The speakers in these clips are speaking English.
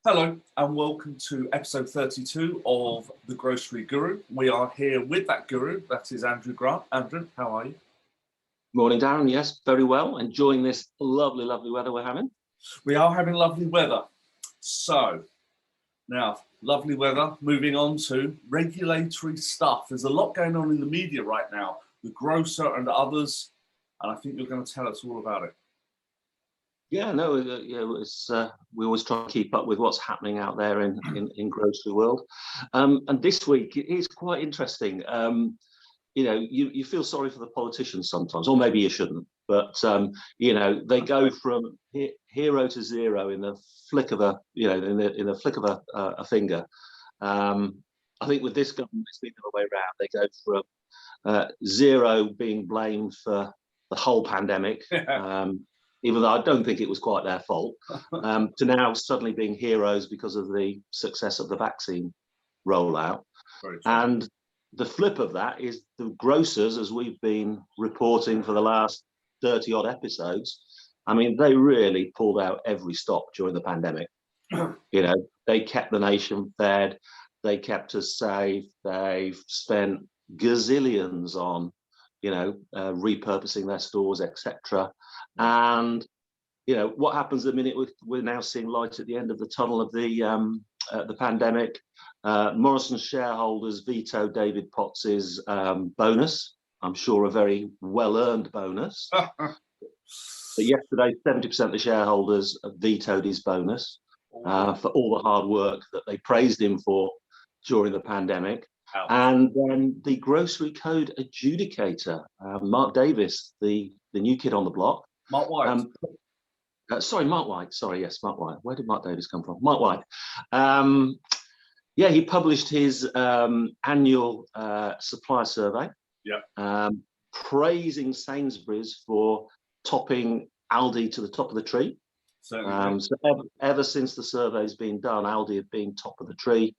Hello and welcome to episode 32 of The Grocery Guru. We are here with that guru, that is Andrew Grant. Andrew, how are you? Morning, Darren. Yes, very well. Enjoying this lovely weather we're having. We are having lovely weather. So, now, lovely weather, moving on to regulatory stuff. There's a lot going on in the media right now, the grocer and others, and I think you're going to tell us all about it. Yeah, no, we always try to keep up with what's happening out there in grocery world. And this week it is quite interesting. You feel sorry for the politicians sometimes, or maybe you shouldn't. But they go from hero to zero in the flick of a finger. I think with this government, it's been the other way around. They go from zero being blamed for the whole pandemic. Even though I don't think it was quite their fault, to now suddenly being heroes because of the success of the vaccine rollout. And the flip of that is the grocers, as we've been reporting for the last 30 odd episodes, I mean, they really pulled out every stop during the pandemic. They kept the nation fed, they kept us safe, they've spent gazillions on repurposing their stores, etc. And what happens the minute we're now seeing light at the end of the tunnel of the pandemic? Morrison's shareholders vetoed David Potts's bonus. I'm sure a very well-earned bonus. But yesterday, 70% of the shareholders vetoed his bonus for all the hard work that they praised him for during the pandemic. And then the Grocery Code Adjudicator, Mark Davis, the new kid on the block. Mark White. Mark White. Sorry, yes, Mark White. Where did Mark Davis come from? Mark White. He published his annual supplier survey. Praising Sainsbury's for topping Aldi to the top of the tree. So ever since the survey's been done, Aldi have been top of the tree.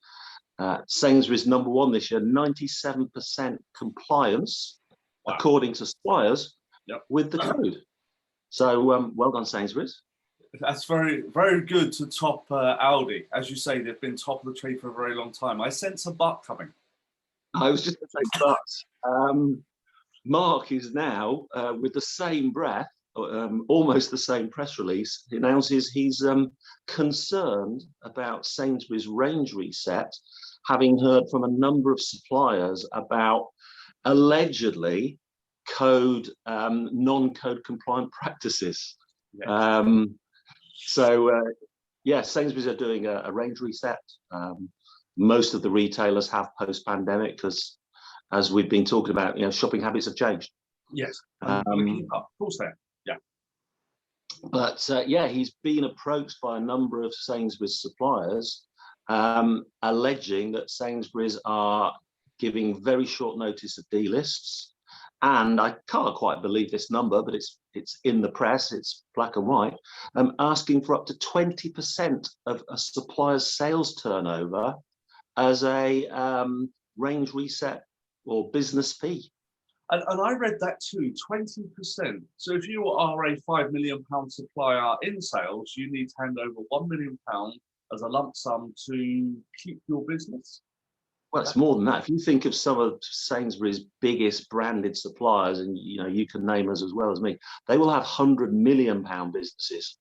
Sainsbury's number one this year, 97% compliance, according to suppliers, with the code. So well done, Sainsbury's. That's very, very good to top Aldi. As you say, they've been top of the tree for a very long time. I sense a but coming. I was just going to say but. Mark is now, with the same breath, almost the same press release, he announces he's concerned about Sainsbury's range reset, having heard from a number of suppliers about allegedly non-code compliant practices. Sainsbury's are doing a range reset. Most of the retailers have post-pandemic because, as we've been talking about, shopping habits have changed. Yes, of course they have. But he's been approached by a number of Sainsbury's suppliers, alleging that Sainsbury's are giving very short notice of delists. And I can't quite believe this number, but it's in the press, it's black and white, asking for up to 20% of a supplier's sales turnover as a range reset or business fee. And I read that too, 20%. So if you are a £5 million supplier in sales, you need to hand over £1 million as a lump sum to keep your business. Well, it's more than that. If you think of some of Sainsbury's biggest branded suppliers, and you can name us as well as me, they will have £100 million businesses.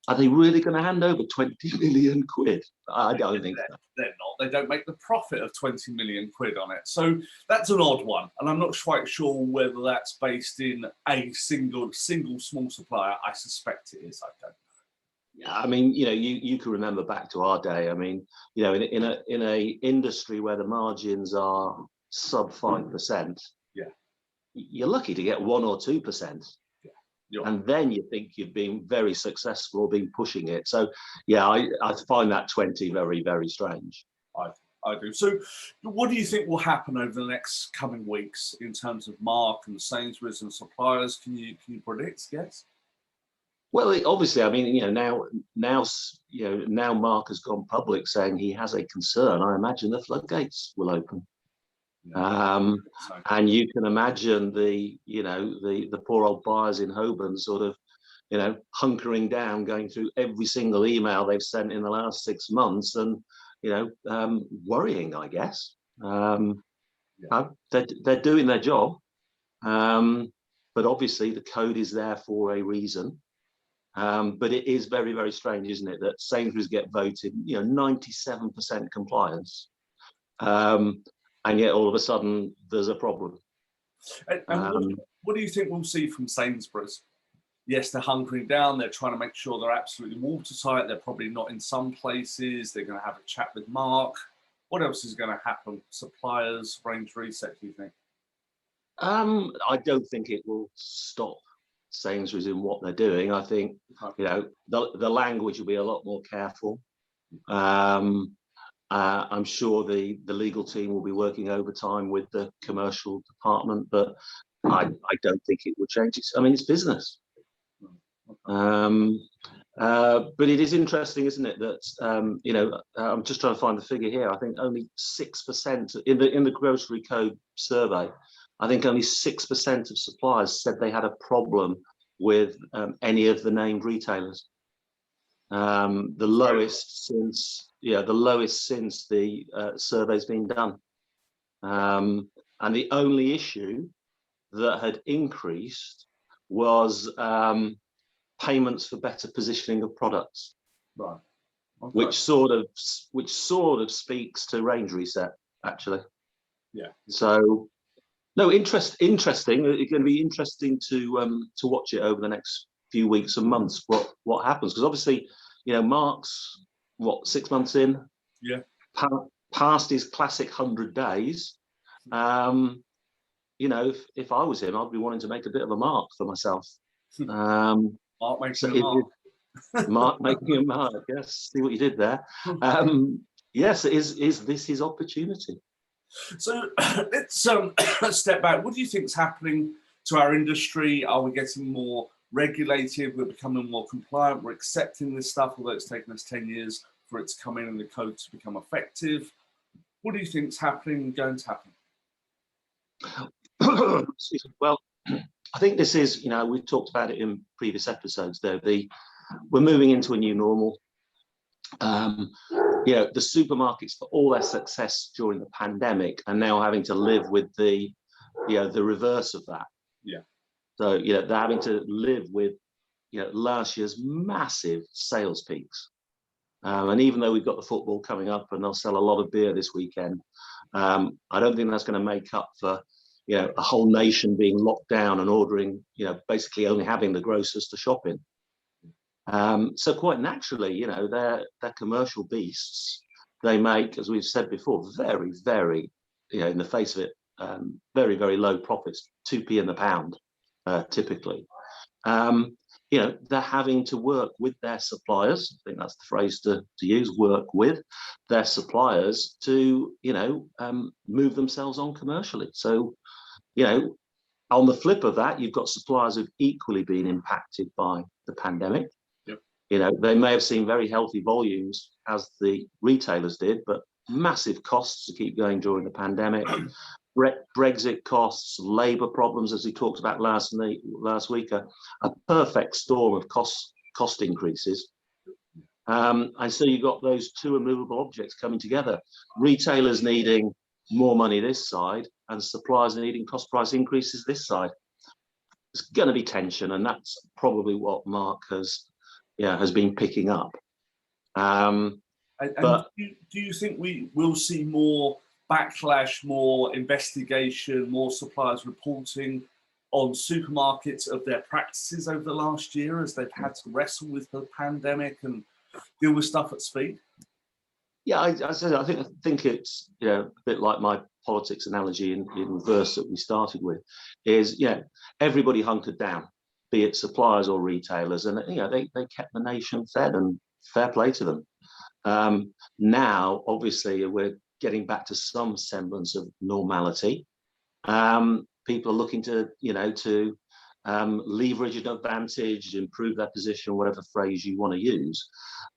Are they really going to hand over 20 million quid? I don't think so. They're not. They don't make the profit of 20 million quid on it. So that's an odd one. And I'm not quite sure whether that's based in a single small supplier. I suspect it is. I don't know. Yeah, I mean, you can remember back to our day. I mean, in a industry where the margins are sub 5%, you're lucky to get 1 or 2%. And then you think you've been very successful, been pushing it. So, I find that 20 very, very strange. I do. So what do you think will happen over the next coming weeks in terms of Mark and Sainsbury's and suppliers? Can you predict, yes? Well, obviously, I mean, now Mark has gone public saying he has a concern. I imagine the floodgates will open. And you can imagine the poor old buyers in Holborn sort of hunkering down, going through every single email they've sent in the last 6 months, and worrying, I guess. They're doing their job, but obviously the code is there for a reason. But it is very, very strange, isn't it, that Sainsbury's get voted 97% compliance, and yet all of a sudden there's a problem. And what do you think we'll see from Sainsbury's? Yes, they're hunkering down. They're trying to make sure they're absolutely watertight. They're probably not in some places. They're going to have a chat with Mark. What else is going to happen? Suppliers, range reset, do you think? I don't think it will stop Sainsbury's in what they're doing. I think the language will be a lot more careful. I'm sure the legal team will be working overtime with the commercial department, but I don't think it will change. It's business. But it is interesting, isn't it, that I'm just trying to find the figure here. I think only 6% in the Grocery Code survey. I think only 6% of suppliers said they had a problem with any of the named retailers. The lowest since the survey's been done. And the only issue that had increased was payments for better positioning of products, right? Okay. Which sort of speaks to range reset, actually. Yeah. So, no, interesting. It's going to be interesting to watch it over the next few weeks and months. What happens? Because obviously, Mark's 6 months in. Yeah. Past his classic 100 days. If I was him, I'd be wanting to make a bit of a mark for myself. Mark making a mark. Mark making a mark. Yes, see what you did there. Yes, is this his opportunity? So let's step back. What do you think is happening to our industry? Are we getting more regulated? We're becoming more compliant. We're accepting this stuff, although it's taken us 10 years for it to come in the code to become effective. What do you think is happening and going to happen? Well, I think this is, we've talked about it in previous episodes, though. We're moving into a new normal. The supermarkets, for all their success during the pandemic, are now having to live with the reverse of that. Yeah. So, they're having to live with, last year's massive sales peaks. And even though we've got the football coming up and they'll sell a lot of beer this weekend, I don't think that's going to make up for, a whole nation being locked down and ordering, basically only having the grocers to shop in. So quite naturally, they're commercial beasts. They make, as we've said before, very, very, in the face of it, very, very low profits, 2p in the pound, typically. They're having to work with their suppliers. I think that's the phrase to use, work with their suppliers to, move themselves on commercially. So, on the flip of that, you've got suppliers who've equally been impacted by the pandemic. Yep. They may have seen very healthy volumes as the retailers did, but massive costs to keep going during the pandemic. Brexit costs, labour problems, as we talked about last week, a perfect storm of cost increases. And so you've got those two immovable objects coming together. Retailers needing more money this side, and suppliers needing cost price increases this side. It's going to be tension, and that's probably what Mark has been picking up. Do you think we will see more backlash, more investigation, more suppliers reporting on supermarkets of their practices over the last year as they've had to wrestle with the pandemic and deal with stuff at speed? Yeah, I think it's a bit like my politics analogy in reverse that we started with, is everybody hunkered down, be it suppliers or retailers, and they kept the nation fed, and fair play to them. Now, obviously, we're getting back to some semblance of normality. People are looking to leverage an advantage, improve their position, whatever phrase you want to use.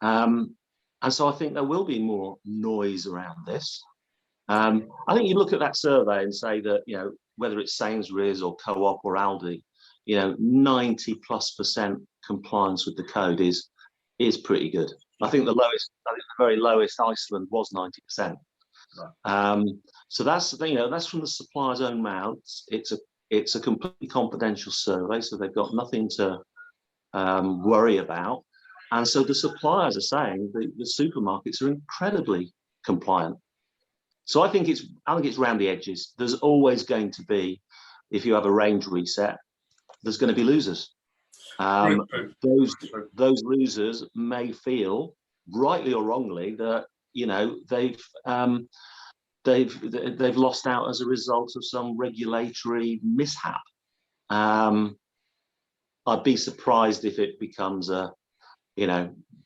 And so I think there will be more noise around this. I think you look at that survey and say that, whether it's Sainsbury's or Co-op or Aldi, 90+% compliance with the code is pretty good. I think the very lowest Iceland was 90%. Right. So that's that's from the supplier's own mouths. It's a completely confidential survey, so they've got nothing to worry about. And so the suppliers are saying the supermarkets are incredibly compliant. So I think it's round the edges. There's always going to be, if you have a range reset, there's going to be losers. Those losers may feel, rightly or wrongly, that they've lost out as a result of some regulatory mishap. I'd be surprised if it becomes a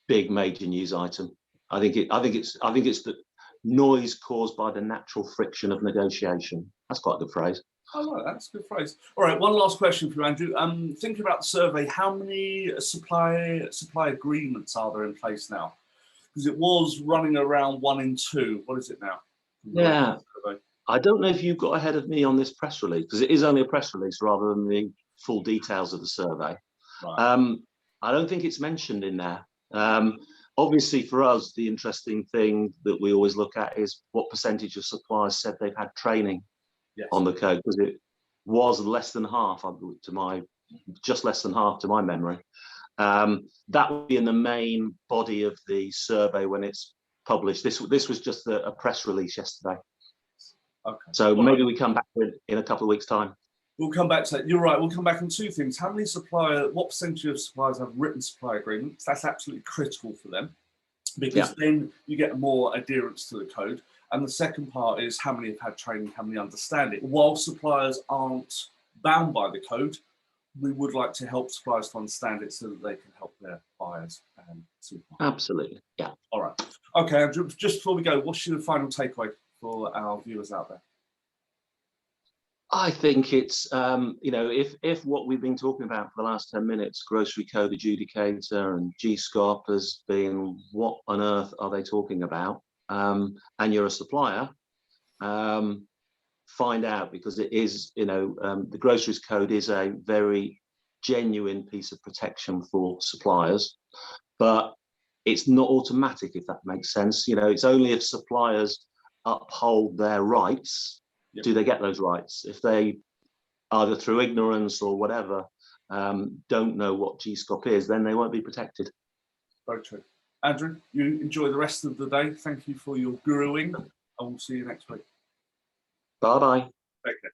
big major news item. I think it's the noise caused by the natural friction of negotiation. That's quite a good phrase. Oh, right, that's a good phrase. All right, one last question for you, Andrew. Thinking about the survey, how many supply agreements are there in place now? Because it was running around 1 in 2. What is it now? Yeah, I don't know if you got ahead of me on this press release, because it is only a press release rather than the full details of the survey. Right. I don't think it's mentioned in there. Obviously, for us, the interesting thing that we always look at is what percentage of suppliers said they've had training on the code, because it was less than half just less than half to my memory. That would be in the main body of the survey when it's published. This was just a press release yesterday. Okay. So maybe we come back in a couple of weeks' time. We'll come back to that. You're right. We'll come back on 2 things. What percentage of suppliers have written supply agreements? That's absolutely critical for them, because then you get more adherence to the code. And the second part is how many have had training, how many understand it. While suppliers aren't bound by the code, we would like to help suppliers to understand it so that they can help their buyers and supermarkets. Absolutely. Yeah. All right. Okay, Andrew, just before we go, what's your final takeaway for our viewers out there? I think it's, if what we've been talking about for the last 10 minutes, Grocery Code Adjudicator and GSCOP, has been, what on earth are they talking about? And you're a supplier, find out, because it is, the Groceries Code is a very genuine piece of protection for suppliers, but it's not automatic, if that makes sense. It's only if suppliers uphold their rights do they get those rights. If they, either through ignorance or whatever, don't know what GSCOP is, then they won't be protected. Very true. Andrew, you enjoy the rest of the day. Thank you for your guruing, and we'll see you next week. Bye-bye. Take care.